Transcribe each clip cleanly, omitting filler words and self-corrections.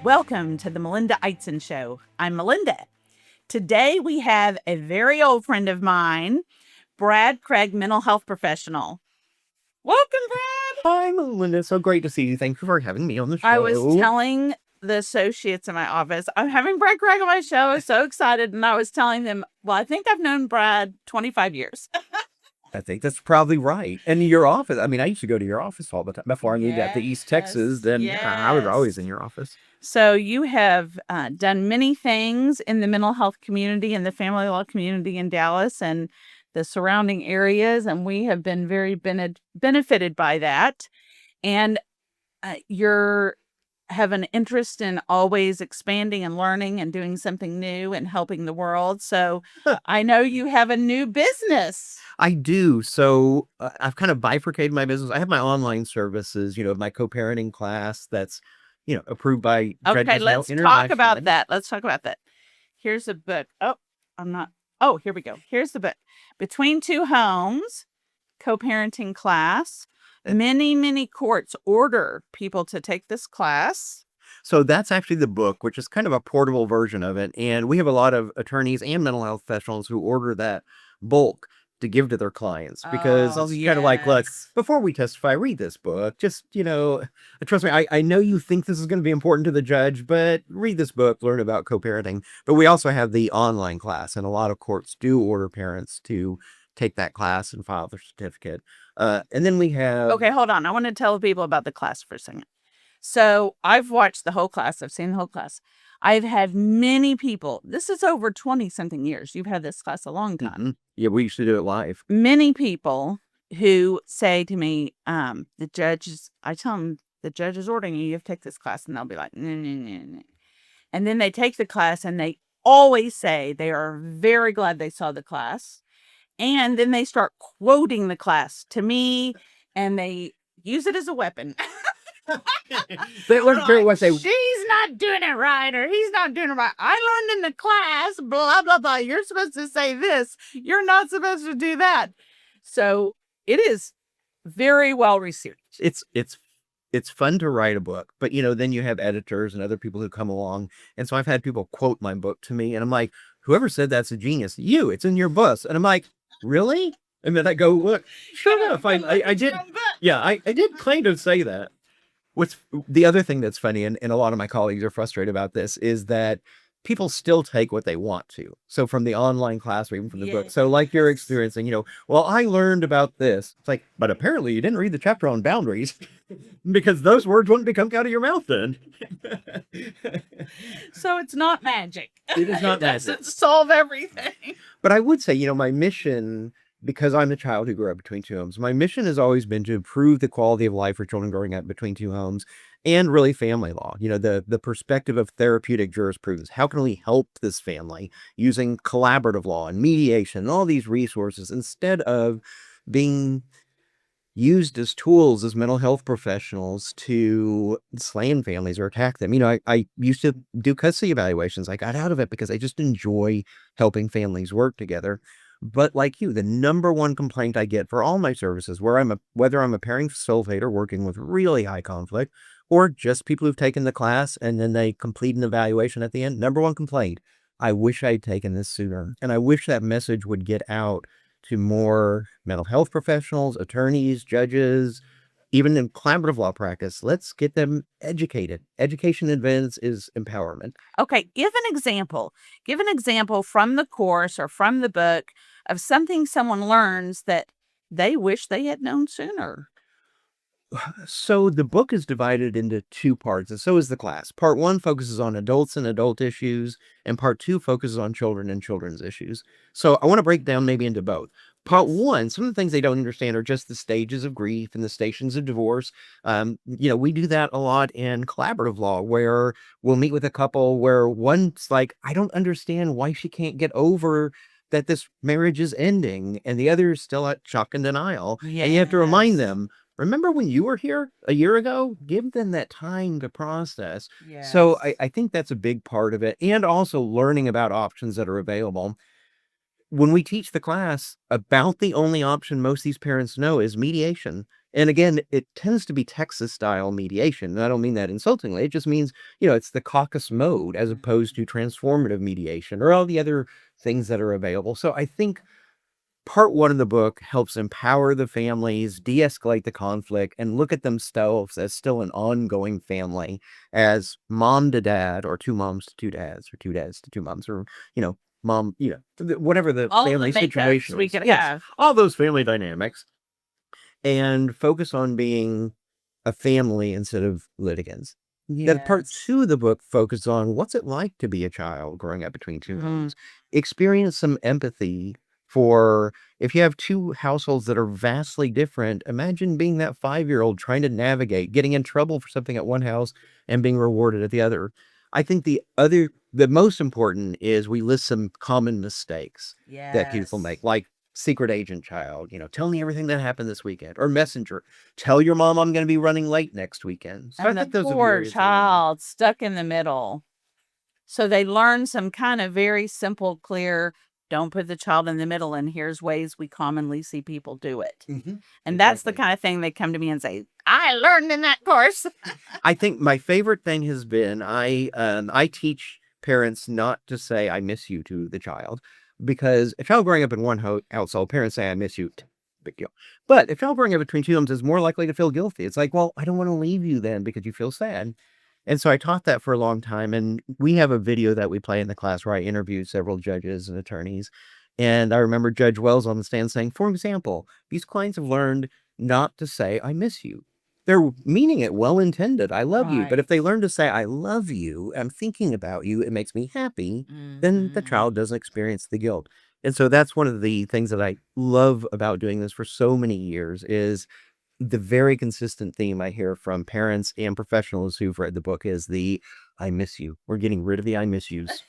Welcome to the Melinda Eitzen Show. I'm Melinda. Today we have a very old friend of mine, Brad Craig, mental health professional. Welcome, Brad. Hi, Melinda. So great to see you. Thank you for having me on the show. I was telling the associates in my office, I'm having Brad Craig on my show. I was so excited. And I was telling them, well, I think I've known Brad 25 years. I think that's probably right. And your office, I mean, I used to go to your office all the time. Before I moved out to East Texas, then I was always in your office. So you have done many things in the mental health community and the family law community in Dallas and the surrounding areas, and we have been very benefited by that. And you're have an interest in always expanding and learning and doing something new and helping the world. So I know you have a new business. I do. So I've kind of bifurcated my business. I have my online services, my co-parenting class that's, approved by Okay, let's talk about that. Let's talk about that. Here's a book. Oh, here we go. Here's the book. Between Two Homes, co-parenting class. Many courts order people to take this class. So that's actually the book, which is kind of a portable version of it. And we have a lot of attorneys and mental health professionals who order that bulk to give to their clients because it's kind of like, look, before we testify, read this book. Just, trust me, I know you think this is going to be important to the judge, but read this book, learn about co-parenting. But we also have the online class, and a lot of courts do order parents to take that class and file their certificate. And then we have... Okay, hold on. I want to tell people about the class for a second. So I've watched the whole class. I've seen the whole class. I've had many people. This is over 20-something years. You've had this class a long time. Mm-hmm. Yeah, we used to do it live. Many people who say to me, I tell them, the judge is ordering you have to take this class. And they'll be like, no. And then they take the class and they always say they are very glad they saw the class. And then they start quoting the class to me, and they use it as a weapon. They learn great what they... She's not doing it right, or he's not doing it right. I learned in the class, blah, blah, blah. You're supposed to say this. You're not supposed to do that. So it is very well received. It's fun to write a book, but then you have editors and other people who come along. And so I've had people quote my book to me, and I'm like, whoever said that's a genius. It's in your book. And I'm like, really? And then I go, look, sure enough, I did. Yeah, I did kind of say that. What's the other thing that's funny, and a lot of my colleagues are frustrated about this, is that people still take what they want to. So from the online class or even from the book. So like you're experiencing, well, I learned about this. It's like, but apparently you didn't read the chapter on boundaries because those words wouldn't come out of your mouth then. So it's not magic. It is not magic. It doesn't solve everything. But I would say, my mission, because I'm the child who grew up between two homes, my mission has always been to improve the quality of life for children growing up between two homes and really family law. The perspective of therapeutic jurisprudence. How can we help this family using collaborative law and mediation and all these resources instead of being used as tools as mental health professionals to slam families or attack them. I used to do custody evaluations. I got out of it because I just enjoy helping families work together. But like you, the number one complaint I get for all my services, whether I'm a parenting facilitator working with really high conflict, or just people who've taken the class and then they complete an evaluation at the end, number one complaint, I wish I'd taken this sooner. And I wish that message would get out to more mental health professionals, attorneys, judges, even in collaborative law practice. Let's get them educated. Education advance is empowerment. Okay, give an example. Give an example from the course or from the book of something someone learns that they wish they had known sooner. So the book is divided into two parts, and so is the class. Part one focuses on adults and adult issues, and part two focuses on children and children's issues. So I want to break down maybe into both. Part one, some of the things they don't understand are just the stages of grief and the stations of divorce. We do that a lot in collaborative law, where we'll meet with a couple where one's like, I don't understand why she can't get over that this marriage is ending, and the other is still at shock and denial. Yes. And you have to remind them, remember when you were here a year ago? Give them that time to process. Yes. So I think that's a big part of it. And also learning about options that are available. When we teach the class, about the only option most of these parents know is mediation. And again, it tends to be Texas style mediation. And I don't mean that insultingly. It just means, it's the caucus mode as opposed to transformative mediation or all the other things that are available. So I think part one of the book helps empower the families, de-escalate the conflict, and look at themselves as still an ongoing family, as mom to dad, or two moms to two dads, or two dads to two moms, or, mom, whatever the All family the makeups situation we is. could Yes, have. all those family dynamics, and focus on being a family instead of litigants. Then part Yes. two of the book focuses on what's it like to be a child growing up between two Mhm. homes. Experience some empathy for if you have two households that are vastly different. Imagine being that 5-year-old trying to navigate, getting in trouble for something at one house and being rewarded at the other. I think the most important is we list some common mistakes that people Yes. make, like secret agent child, tell me everything that happened this weekend, or messenger, tell your mom I'm going to be running late next weekend. So I And the think those would be poor areas to learn. child stuck in the middle. So they learn some kind of very simple, clear, don't put the child in the middle, and here's ways we commonly see people do it. And that's the Exactly. kind of thing they come to me and say, I learned in that course. I think my favorite thing has been I teach parents not to say I miss you to the child, because a child growing up in one household, parents say I miss you, big deal. But a child growing up between two homes is more likely to feel guilty. It's like, well, I don't want to leave you then because you feel sad. And so I taught that for a long time. And we have a video that we play in the class where I interview several judges and attorneys. And I remember Judge Wells on the stand saying, for example, these clients have learned not to say, I miss you. They're meaning it well intended. I love you. But if they learn to say, I love you, I'm thinking about you, it makes me happy, then the child doesn't experience the guilt. And so that's one of the things that I love about doing this for so many years is the very consistent theme I hear from parents and professionals who've read the book is the I miss you. We're getting rid of the I miss yous.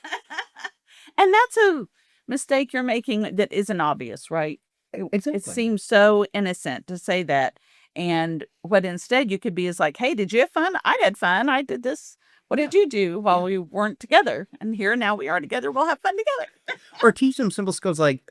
And that's a mistake you're making that isn't obvious, right? It Exactly. seems so innocent to say that. And what instead you could be is like, hey, did you have fun? I had fun. I did this. What did you do while we weren't together? And here now we are together. We'll have fun together. Or teach them simple skills like,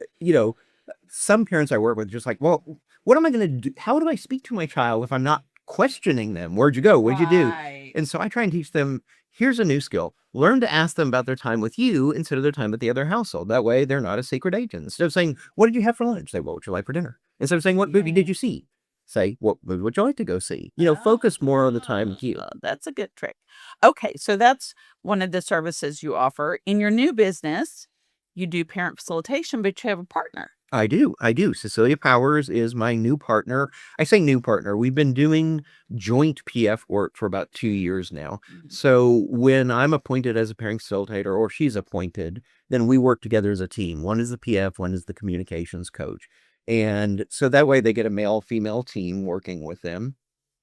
some parents I work with just like, well, what am I going to do? How do I speak to my child if I'm not questioning them? Where'd you go? What'd you do? And so I try and teach them, here's a new skill. Learn to ask them about their time with you instead of their time at the other household. That way they're not a secret agent. Instead of saying, what did you have for lunch? Say, what would you like for dinner? Instead of saying, what movie did you see? Say, what movie would you like to go see? Focus more on the time with you. That's a good trick. Okay, so that's one of the services you offer. In your new business, you do parent facilitation, but you have a partner. I do. Cecilia Powers is my new partner. I say new partner. We've been doing joint PF work for about 2 years now. So when I'm appointed as a parent facilitator or she's appointed, then we work together as a team. One is the PF, one is the communications coach. And so that way they get a male female team working with them.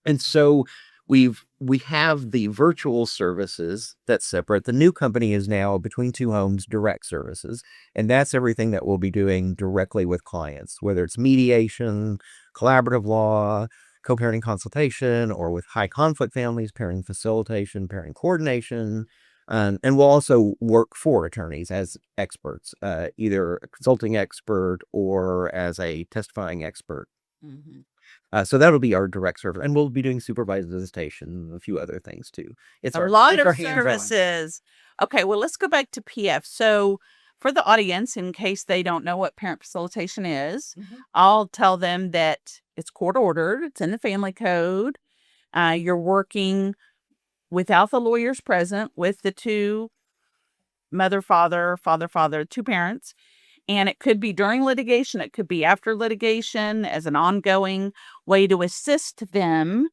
And so we have the virtual services that's separate. The new company is now Between Two Homes Direct Services, and that's everything that we'll be doing directly with clients, whether it's mediation, collaborative law, co-parenting consultation, or with high conflict families, parenting facilitation, parenting coordination. And we'll also work for attorneys as experts, either a consulting expert or as a testifying expert. So that'll be our direct service, and we'll be doing supervised visitation and a few other things too. It's A our lot it's of our hands-on. services. Okay, well, let's go back to PF. So, for the audience, in case they don't know what parent facilitation is, I'll tell them that it's court ordered, it's in the family code. You're working without the lawyers present with the two mother, father, father, father, two parents. And it could be during litigation, it could be after litigation as an ongoing way to assist them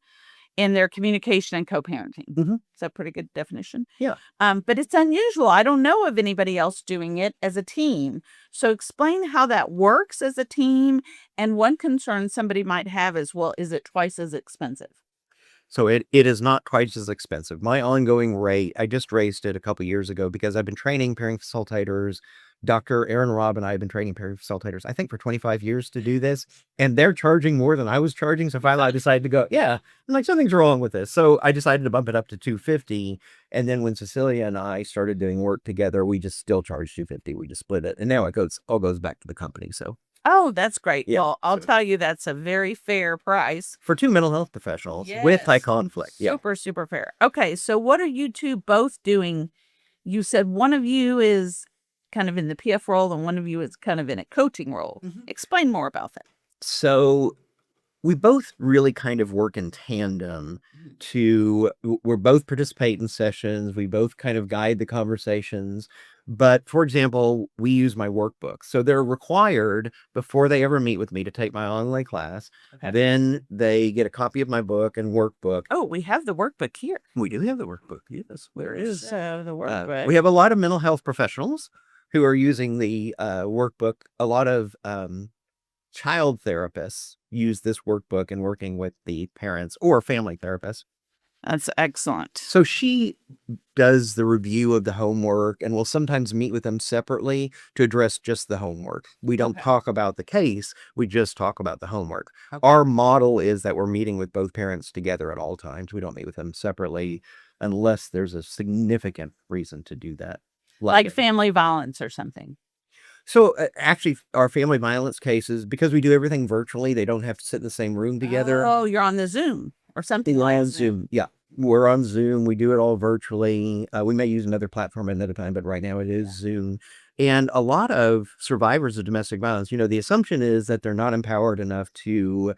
in their communication and co-parenting. Is that a pretty good definition? Yeah. But it's unusual. I don't know of anybody else doing it as a team. So explain how that works as a team. And one concern somebody might have is, well, is it twice as expensive? So it is not quite as expensive. My ongoing rate, I just raised it a couple years ago because I've been training parenting facilitators. Dr. Aaron Robb and I have been training parenting facilitators, I think, for 25 years to do this. And they're charging more than I was charging. So finally I decided to go, I'm like, something's wrong with this. So I decided to bump it up to $250. And then when Cecilia and I started doing work together, we just still charge $250. We just split it. And now all goes back to the company. So Oh, that's great. Yeah, Well, I'll so- tell you that's a very fair price. For 2 mental health professionals with high Yes. conflict. Yeah. Super, super fair. Okay, so what are you two both doing? You said one of you is kind of in the PF role and one of you is kind of in a coaching role. Explain more about that. So we both really kind of work in tandem we're both participate in sessions. We both kind of guide the conversations. But for example, we use my workbook. So they're required before they ever meet with me to take my online class. Okay. Then they get a copy of my book and workbook. Oh, we have the workbook here. We do have the workbook. Yes, there is. So the workbook. We have a lot of mental health professionals who are using the workbook. A lot of child therapists use this workbook in working with the parents or family therapists. That's excellent. So she does the review of the homework and will sometimes meet with them separately to address just the homework. We don't talk about the case. We just talk about the homework. Okay. Our model is that we're meeting with both parents together at all times. We don't meet with them separately unless there's a significant reason to do that. Like family violence or something. So actually, our family violence cases, because we do everything virtually, they don't have to sit in the same room together. Oh, you're on the Zoom or something We're like on Zoom. Zoom. Yeah, we're on Zoom. We do it all virtually. We may use another platform another time, but right now it is Zoom. And a lot of survivors of domestic violence, the assumption is that they're not empowered enough to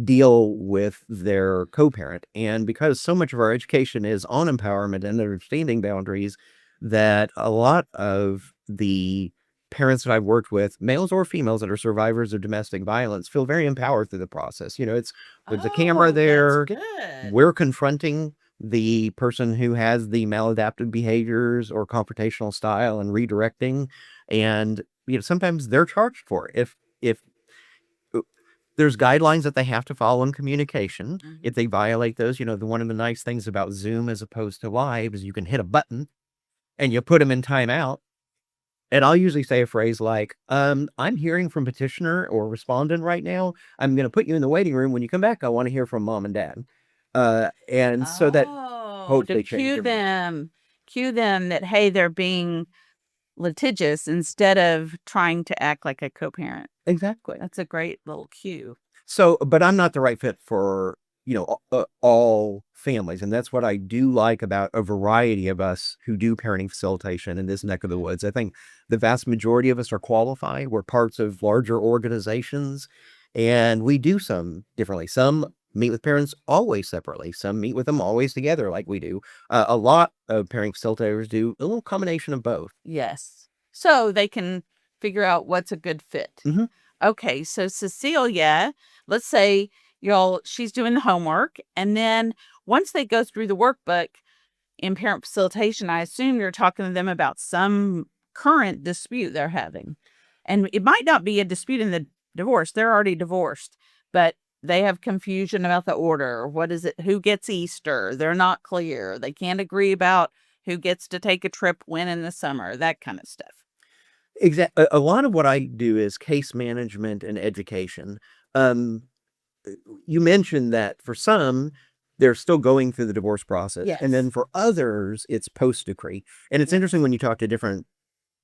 deal with their co-parent. And because so much of our education is on empowerment and understanding boundaries, that a lot of the parents that I've worked with, males or females that are survivors of domestic violence, feel very empowered through the process. There's a camera there. That's good. We're confronting the person who has the maladaptive behaviors or confrontational style and redirecting. And, sometimes they're charged for it. If there's guidelines that they have to follow in communication. If they violate those, one of the nice things about Zoom as opposed to live is you can hit a button and you put them in timeout. And I'll usually say a phrase like, I'm hearing from petitioner or respondent right now. I'm going to put you in the waiting room. When you come back, I want to hear from mom and dad. And so that hopefully to cue them that, hey, they're being litigious instead of trying to act like a co-parent. Exactly. That's a great little cue. So, but I'm not the right fit for, all families. And that's what I do like about a variety of us who do parenting facilitation in this neck of the woods. I think the vast majority of us are qualified. We're parts of larger organizations and we do some differently. Some meet with parents always separately. Some meet with them always together like we do. A lot of parenting facilitators do a little combination of both. Yes. So they can figure out what's a good fit. Okay. So Cecilia, let's say she's doing the homework. And then once they go through the workbook in parent facilitation, I assume you're talking to them about some current dispute they're having. And it might not be a dispute in the divorce. They're already divorced, but they have confusion about the order. What is it? Who gets Easter? They're not clear. They can't agree about who gets to take a trip when in the summer, that kind of stuff. Exactly. A lot of what I do is case management and education. You mentioned that for some, they're still going through the divorce process. Yes. And then for others, it's post-decree. And it's interesting when you talk to different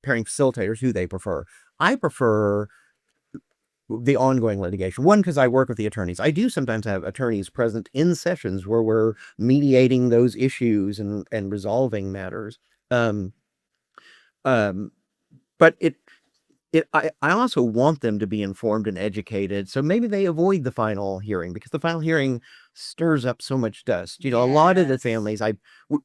parenting facilitators who they prefer. I prefer the ongoing litigation. One, because I work with the attorneys. I do sometimes have attorneys present in sessions where we're mediating those issues and resolving matters. But I also want them to be informed and educated. So maybe they avoid the final hearing because the final hearing stirs up so much dust. A lot of the families,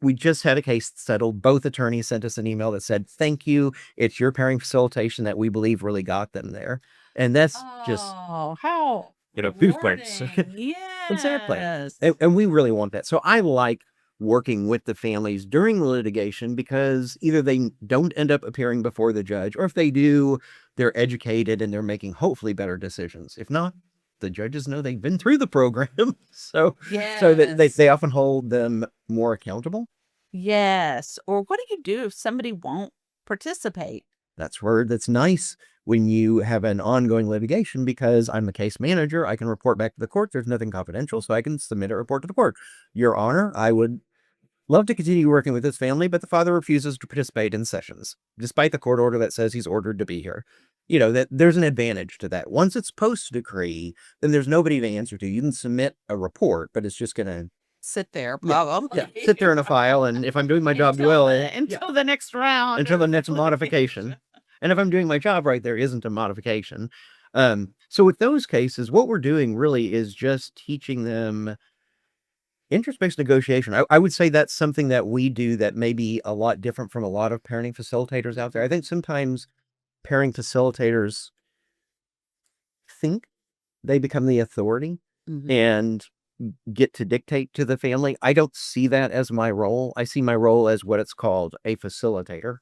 we just had a case settled. Both attorneys sent us an email that said, thank you. It's your parenting facilitation that we believe really got them there. And that's just, how goosebumps. Exactly. Yes. And we really want that. So I like working with the families during the litigation because either they don't end up appearing before the judge, or if they do, they're educated and they're making hopefully better decisions. If not, the judges know they've been through the program. So that they often hold them more accountable. Yes. Or what do you do if somebody won't participate? That's nice when you have an ongoing litigation because I'm the case manager. I can report back to the court. There's nothing confidential, so I can submit a report to the court. Your Honor, I would love to continue working with this family, but the father refuses to participate in sessions, despite the court order that says he's ordered to be here. that there's an advantage to that. Once it's post decree, then there's nobody to answer to. You can submit a report, but it's just going to Sit there, Yeah, probably. sit there in a file. And if I'm doing my job well, Until the next round. until the next modification. And if I'm doing my job right, there isn't a modification. So with those cases, what we're doing really is just teaching them interest-based negotiation. I would say that's something that we do that may be a lot different from a lot of parenting facilitators out there. I think sometimes parenting facilitators think they become the authority Mhm. and get to dictate to the family. I don't see that as my role. I see my role as what it's called, a facilitator.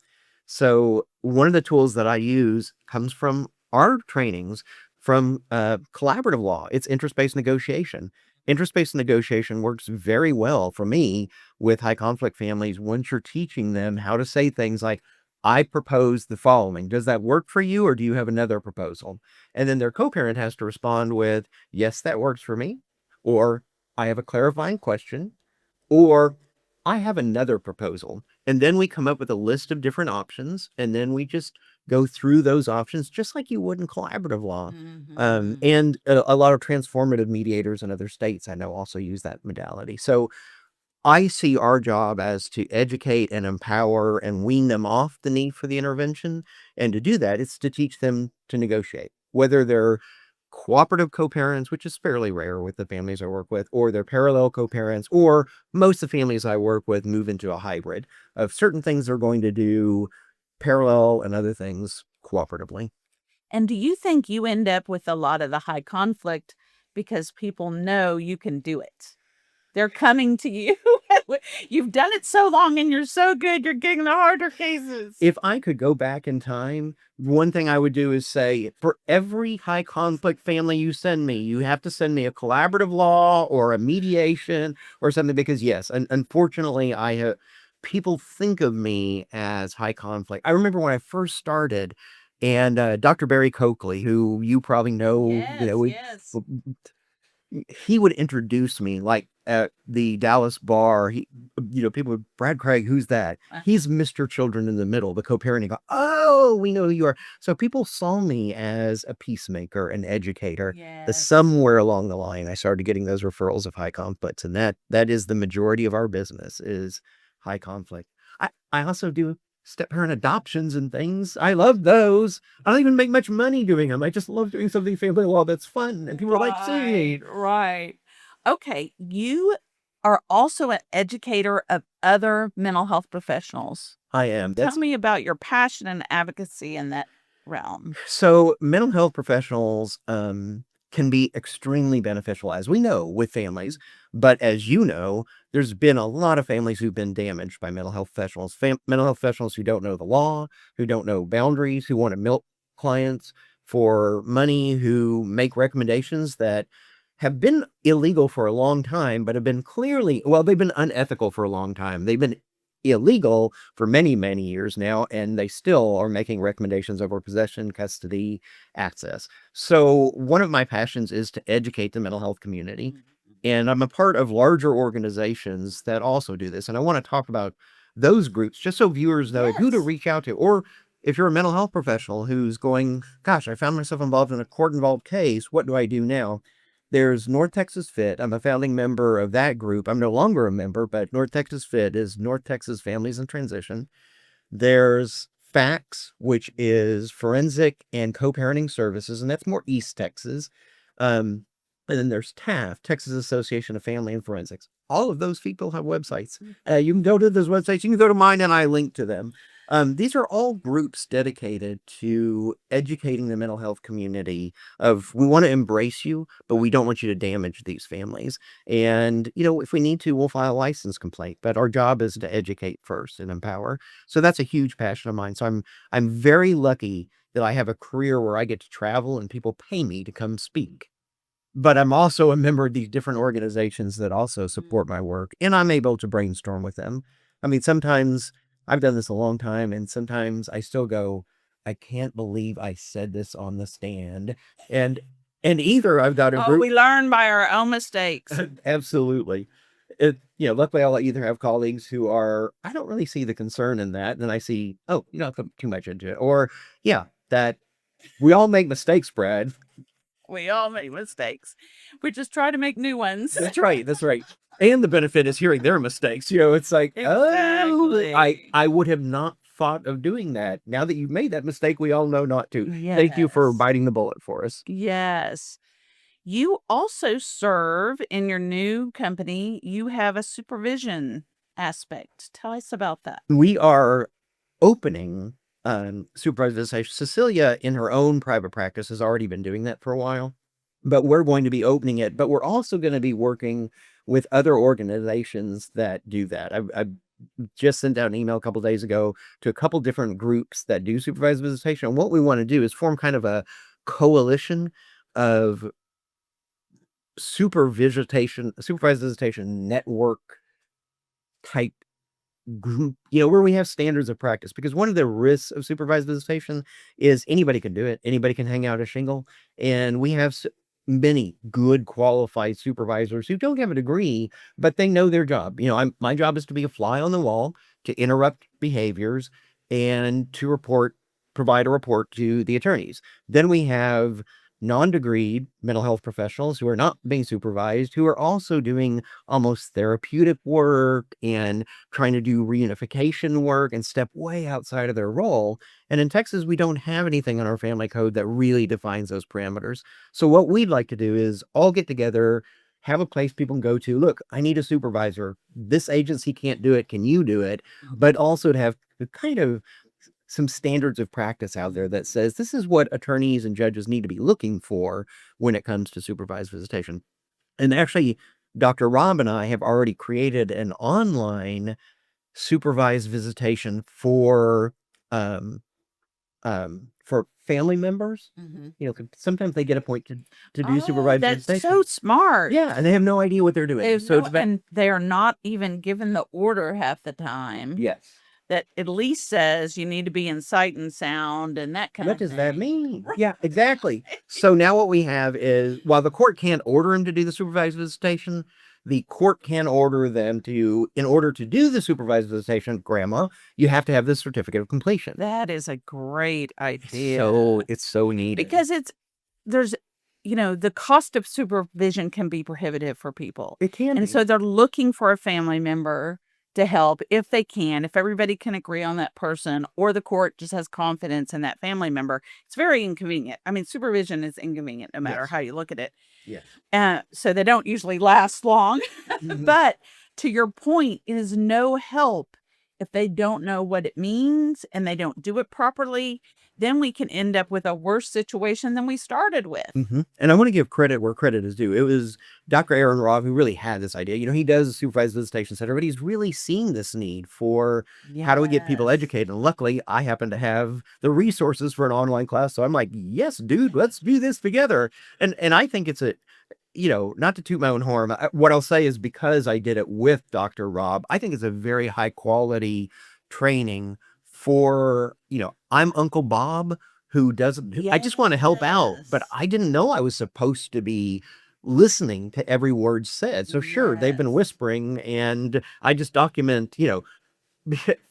So one of the tools that I use comes from our trainings from collaborative law. It's interest-based negotiation. Interest-based negotiation works very well for me with high conflict families once you're teaching them how to say things like, I propose the following. Does that work for you, or do you have another proposal? And then their co-parent has to respond with, yes, that works for me, or I have a clarifying question, or I have another proposal. And then we come up with a list of different options, and then we just go through those options just like you would in collaborative law. Mhm. And a lot of transformative mediators in other states I know also use that modality. So I see our job as to educate and empower and wean them off the need for the intervention. And to do that, it's to teach them to negotiate, whether they're cooperative co-parents, which is fairly rare with the families I work with, or they're parallel co-parents, or most of the families I work with move into a hybrid of certain things they're going to do parallel and other things cooperatively. And do you think you end up with a lot of the high conflict because people know you can do it? They're coming to you. You've done it so long and you're so good, you're getting the harder cases. If I could go back in time, one thing I would do is say, for every high conflict family you send me, you have to send me a collaborative law or a mediation or something, because yes, unfortunately, I have people think of me as high conflict. I remember when I first started, and Dr. Barry Coakley, who you probably know, Yes. he would introduce me like at the Dallas bar. People would, Brad Craig, who's that? He's Mr. Children in the Middle, the co-parenting. Oh, we know who you are. So people saw me as a peacemaker, an educator. Yes. Somewhere along the line, I started getting those referrals of high conflicts, and that is the majority of our business is high conflict. I also do step parent adoptions and things. I love those. I don't even make much money doing them. I just love doing something family law that's fun and people are like, see. Right. Okay. You are also an educator of other mental health professionals. I am. Tell me about your passion and advocacy in that realm. So mental health professionals can be extremely beneficial, as we know, with families. But as you know, there's been a lot of families who've been damaged by mental health professionals. Mental health professionals who don't know the law, who don't know boundaries, who want to milk clients for money, who make recommendations that have been illegal for a long time, but have been they've been unethical for a long time. They've been illegal for many, many years now, and they still are making recommendations over possession, custody, access. So one of my passions is to educate the mental health community. And I'm a part of larger organizations that also do this. And I want to talk about those groups just so viewers know who to reach out to. Or if you're a mental health professional who's going, gosh, I found myself involved in a court involved case. What do I do now? There's North Texas Fit. I'm a founding member of that group. I'm no longer a member, but North Texas Fit is North Texas Families in Transition. There's FACS, which is Forensic and Co-Parenting Services, and that's more East Texas. And then there's TAF, Texas Association of Family and Forensics. All of those people have websites. You can go to those websites. You can go to mine, and I link to them. These are all groups dedicated to educating the mental health community of, we want to embrace you, but we don't want you to damage these families. And, if we need to, we'll file a license complaint, but our job is to educate first and empower. So that's a huge passion of mine. So I'm very lucky that I have a career where I get to travel and people pay me to come speak. But I'm also a member of these different organizations that also support my work, and I'm able to brainstorm with them. I mean, sometimes I've done this a long time, and sometimes I still go, I can't believe I said this on the stand. And either I've got a group. We learn by our own mistakes. Absolutely. Luckily I'll either have colleagues who are, I don't really see the concern in that. And then I see, oh, you don't put too much into it. Or yeah, that We all make mistakes, Brad. We all make mistakes. We just try to make new ones. That's right. That's right. And the benefit is hearing their mistakes. It's like, Exactly. I would have not thought of doing that. Now that you've made that mistake, we all know not to. Thank you for Yes. biting the bullet for us. Yes. You also serve in your new company. You have a supervision aspect. Tell us about that. We are opening supervised visitation. Cecilia, in her own private practice, has already been doing that for a while, but we're going to be opening it. But we're also going to be working with other organizations that do that. I just sent out an email a couple days ago to a couple different groups that do supervised visitation. And what we want to do is form kind of a coalition of supervised visitation network type group, where we have standards of practice. Because one of the risks of supervised visitation is anybody can do it. Anybody can hang out a shingle. And we have many good qualified supervisors who don't have a degree, but they know their job. My job is to be a fly on the wall, to interrupt behaviors, and to provide a report to the attorneys. Then we have non-degreed mental health professionals who are not being supervised, who are also doing almost therapeutic work and trying to do reunification work and step way outside of their role. And in Texas, we don't have anything in our family code that really defines those parameters. So what we'd like to do is all get together, have a place people can go to. Look, I need a supervisor. This agency can't do it. Can you do it? But also to have kind of some standards of practice out there that says this is what attorneys and judges need to be looking for when it comes to supervised visitation. And actually, Dr. Rob and I have already created an online supervised visitation for family members. Sometimes they get appointed to do supervised That's visitation. so smart. Yeah, and they have no idea what they're doing. And they are not even given the order half the time. Yes. That at least says you need to be in sight and sound and that kind of thing. What does that mean? Yeah, exactly. So now what we have is, while the court can't order him to do the supervised visitation, the court can order them to, in order to do the supervised visitation, Grandma, you have to have this certificate of completion. That is a great idea. So it's so needed. Because there's the cost of supervision can be prohibitive for people. It can be. And so they're looking for a family member to help if they can, if everybody can agree on that person, or the court just has confidence in that family member. It's very inconvenient. I mean, supervision is inconvenient no matter how you look at it. Yes. So they don't usually last long. But to your point, it is no help if they don't know what it means and they don't do it properly. Then we can end up with a worse situation than we started with. And I want to give credit where credit is due. It was Dr. Aaron Robb who really had this idea. He does a supervised visitation center, but he's really seen this need for how do we get people educated. And luckily, I happen to have the resources for an online class. So I'm like, yes, dude, let's do this together. And I think it's not to toot my own horn. What I'll say is, because I did it with Dr. Robb, I think it's a very high quality training for, I'm Uncle Bob who doesn't, I just want to help out, but I didn't know I was supposed to be listening to every word said. So sure, they've been whispering and I just document,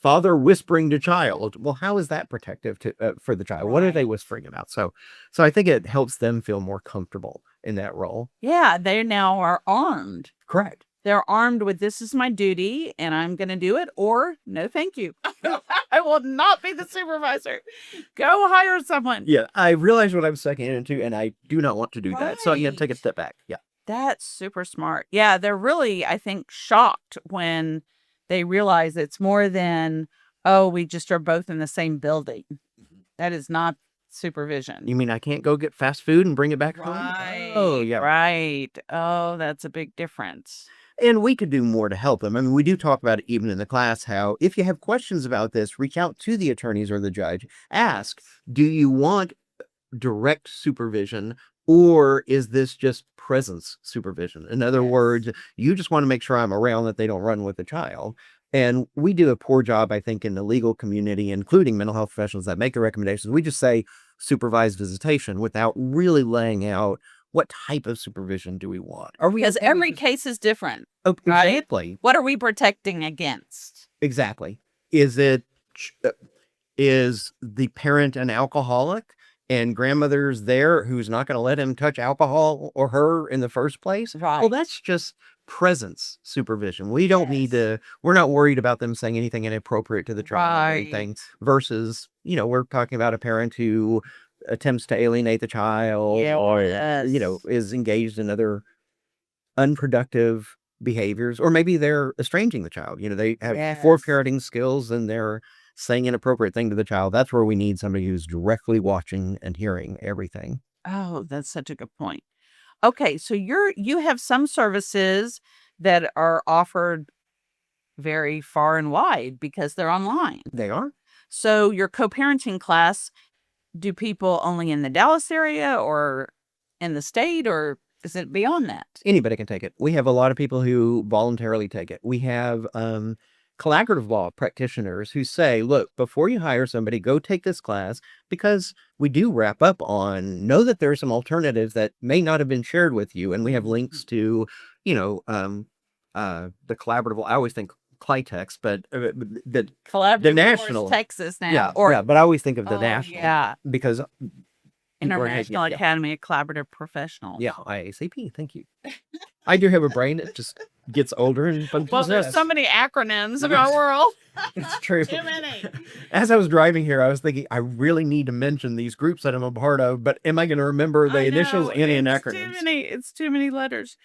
father whispering to child. Well, how is that protective for the child? Right. What are they whispering about? So I think it helps them feel more comfortable in that role. Yeah, they now are armed. Correct. They're armed with, this is my duty and I'm going to do it, or no, thank you. I will not be the supervisor. Go hire someone. Yeah, I realize what I'm stepping into and I do not want to do that. So you have to take a step back. Yeah. That's super smart. Yeah, they're really, I think, shocked when they realize it's more than, oh, we just are both in the same building. That is not supervision. You mean I can't go get fast food and bring it back home? Oh, yeah. Right. Oh, that's a big difference. And we could do more to help them. I mean, we do talk about it even in the class, how if you have questions about this, reach out to the attorneys or the judge. Ask, do you want direct supervision, or is this just presence supervision? In other words, you just want to make sure I'm around, that they don't run with the child. And we do a poor job, I think, in the legal community, including mental health professionals that make the recommendations. We just say supervised visitation without really laying out what type of supervision do we want. Because every case is different. Oh, exactly. Right? What are we protecting against? Exactly. Is the parent an alcoholic? and grandmother's there who's not going to let him touch alcohol or her in the first place. Right. Well, that's just presence supervision. We don't need to, we're not worried about them saying anything inappropriate to the child or anything versus, we're talking about a parent who attempts to alienate the child or, is engaged in other unproductive behaviors, or maybe they're estranging the child. They have poor parenting skills and they're saying inappropriate thing to the child. That's where we need somebody who's directly watching and hearing everything. Oh, that's such a good point. Okay, so you have some services that are offered very far and wide because they're online. They are. So your co-parenting class, do people only in the Dallas area or in the state, or is it beyond that? Anybody can take it. We have a lot of people who voluntarily take it. We have collaborative law practitioners who say, look, before you hire somebody, go take this class, because we do wrap up on, know that there are some alternatives that may not have been shared with you. And we have links to, the collaborative law. I always think Clitex, but the national Texas now. Yeah, but I always think of the national, because International Academy of Collaborative Professionals. Yeah, IACP. Thank you. I do have a brain that just gets older and there's so many acronyms in our world. It's true. Too many. As I was driving here, I was thinking, I really need to mention these groups that I'm a part of, but am I going to remember the initials and the acronyms? It's too many letters.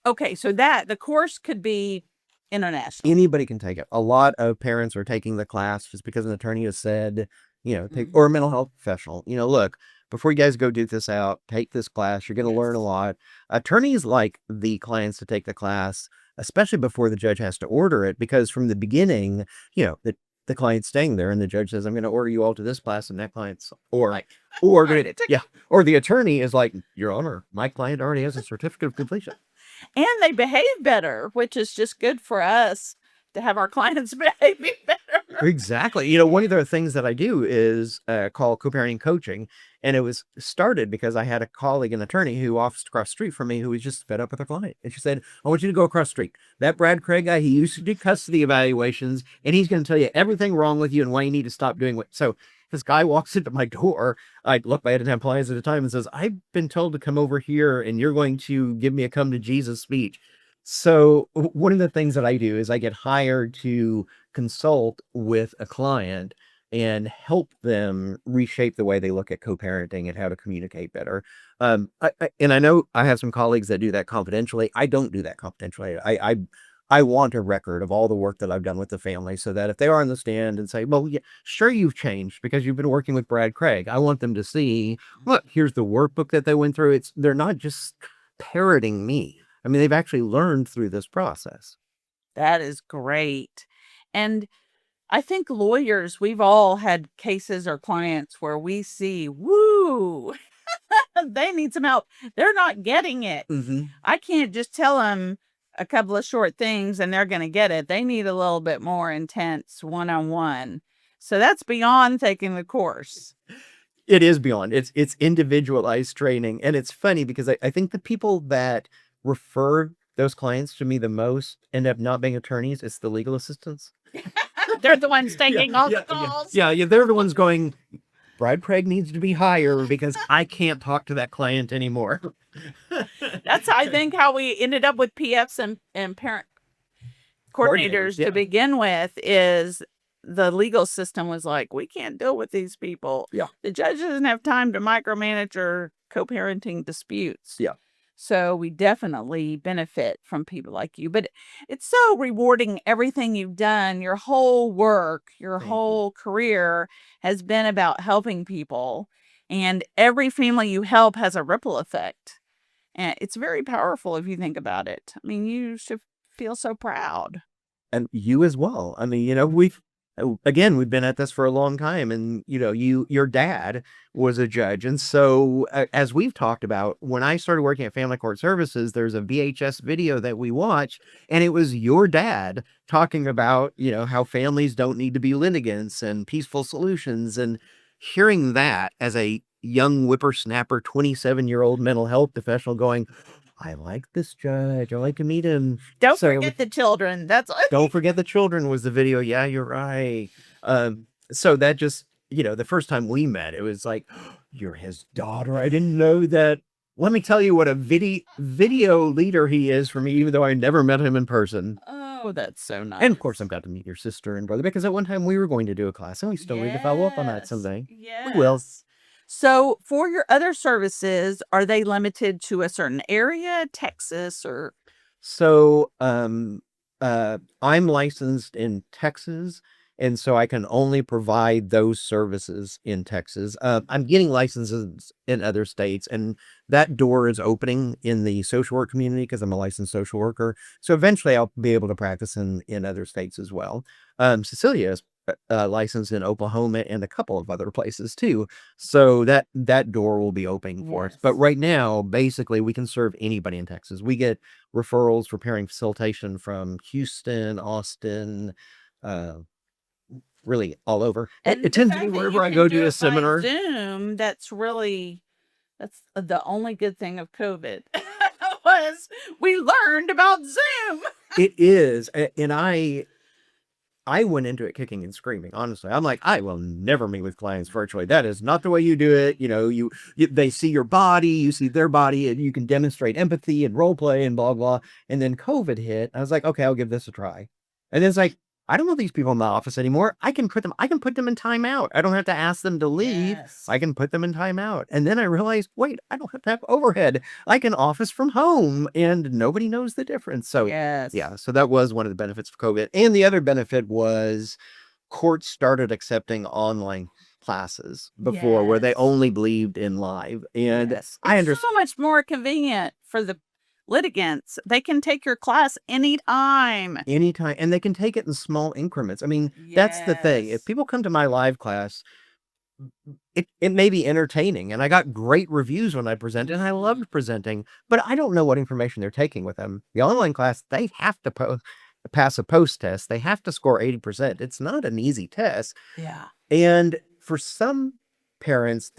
Okay, so the course could be international. Anybody can take it. A lot of parents are taking the class just because an attorney has said, or a mental health professional, look, before you guys go do this out, take this class. You're going to learn a lot. Attorneys like the clients to take the class, especially before the judge has to order it, because from the beginning, the client's staying there and the judge says, I'm going to order you all to this class, and that client's or the attorney is like, Your Honor, my client already has a certificate of completion. And they behave better, which is just good for us to have our clients behaving better. Exactly. One of the things that I do is call co-parenting coaching. And it was started because I had a colleague, an attorney, who officed across the street from me, who was just fed up with her client. And she said, I want you to go across the street. That Brad Craig guy, he used to do custody evaluations, and he's going to tell you everything wrong with you and why you need to stop doing what. So this guy walks into my door. I look, I didn't have clients at the time, and says, I've been told to come over here and you're going to give me a come to Jesus speech. So one of the things that I do is I get hired to consult with a client and help them reshape the way they look at co-parenting and how to communicate better. And I know I have some colleagues that do that confidentially. I don't do that confidentially. I want a record of all the work that I've done with the family, so that if they are on the stand and say, well, yeah, sure, you've changed because you've been working with Brad Craig, I want them to see, look, here's the workbook that they went through. They're not just parroting me. I mean, they've actually learned through this process. That is great. And I think lawyers, we've all had cases or clients where we see, woo, they need some help. They're not getting it. Mm-hmm. I can't just tell them a couple of short things and they're going to get it. They need a little bit more intense one-on-one. So that's beyond taking the course. It is beyond. It's individualized training. And it's funny because I think the people that refer those clients to me the most end up not being attorneys. It's the legal assistants. They're the ones taking all the calls. Yeah, they're the ones going, Brad Craig needs to be higher because I can't talk to that client anymore. That's, I think, how we ended up with PFs and parent coordinators to begin with, is the legal system was like, we can't deal with these people. Yeah. The judge doesn't have time to micromanage or co-parenting disputes. Yeah. So we definitely benefit from people like you. But it's so rewarding. Everything you've done, your whole work, your whole career has been about helping people. And every family you help has a ripple effect. And it's very powerful if you think about it. I mean, you should feel so proud. And you as well. I mean, we've been at this for a long time, and your dad was a judge. And so as we've talked about, when I started working at Family Court Services, there's a VHS video that we watched, and it was your dad talking about, how families don't need to be litigants and peaceful solutions. And hearing that as a young whippersnapper, 27-year-old mental health professional going, I like this judge. I like to meet him. Don't forget the children. Don't forget the children was the video. Yeah, you're right. So that just, the first time we met, it was like, you're his daughter. I didn't know that. Let me tell you what a video leader he is for me, even though I never met him in person. Oh, that's so nice. And of course, I've got to meet your sister and brother, because at one time we were going to do a class, and we still need to follow up on that someday. Yes. We will. So for your other services, are they limited to a certain area, Texas, or? So, I'm licensed in Texas, and so I can only provide those services in Texas. I'm getting licenses in other states, and that door is opening in the social work community because I'm a licensed social worker. So eventually I'll be able to practice in other states as well. Cecilia is licensed in Oklahoma and a couple of other places too. So that door will be opening for us. But right now, basically, we can serve anybody in Texas. We get referrals for pairing facilitation from Houston, Austin, really all over. And it tends to be wherever I go to a seminar. Zoom, that's the only good thing of COVID was we learned about Zoom. It is. And I went into it kicking and screaming. Honestly, I'm like, I will never meet with clients virtually. That is not the way you do it. They see your body, you see their body, and you can demonstrate empathy and role play and blah, blah. And then COVID hit. I was like, okay, I'll give this a try. And then it's like, I don't want these people in my office anymore. I can put them in timeout. I don't have to ask them to leave. Yes. I can put them in timeout. And then I realized, wait, I don't have to have overhead. I can office from home, and nobody knows the difference. So Yes. yeah, so that was one of the benefits of COVID. And the other benefit was courts started accepting online classes before, where they Yes. only believed in live. And Yes. I It's understand. so much more convenient for the litigants. They can take your class anytime. Anytime, and they can take it in small increments. I mean, that's the thing. Yes. If people come to my live class, it may be entertaining, and I got great reviews when I presented, and I loved presenting, but I don't know what information they're taking with them. The online class, they have to pass a post test. They have to score 80%. It's not an easy test. Yeah. And for some parents,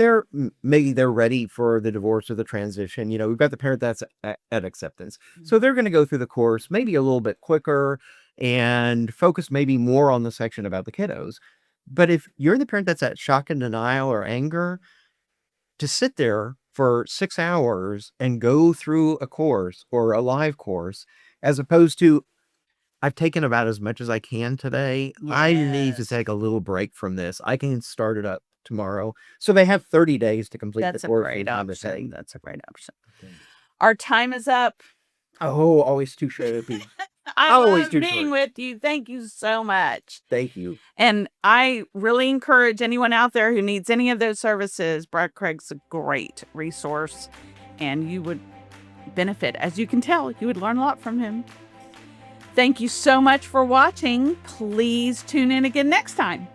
maybe they're ready for the divorce or the transition. We've got the parent that's at acceptance. So they're going to go through the course maybe a little bit quicker and focus maybe more on the section about the kiddos. But if you're the parent that's at shock and denial or anger, to sit there for 6 hours and go through a course or a live course, as opposed to, I've taken about as much as I can today. I need to Yes. take a little break from this. I can start it up tomorrow. So they have 30 days to complete That's the a course. great and option. That's a great option. Our time is up. Oh, always too shabby. I Always love too being short. with you. Thank you so much. Thank you. And I really encourage anyone out there who needs any of those services. Brad Craig's a great resource, and you would benefit. As you can tell, you would learn a lot from him. Thank you so much for watching. Please tune in again next time.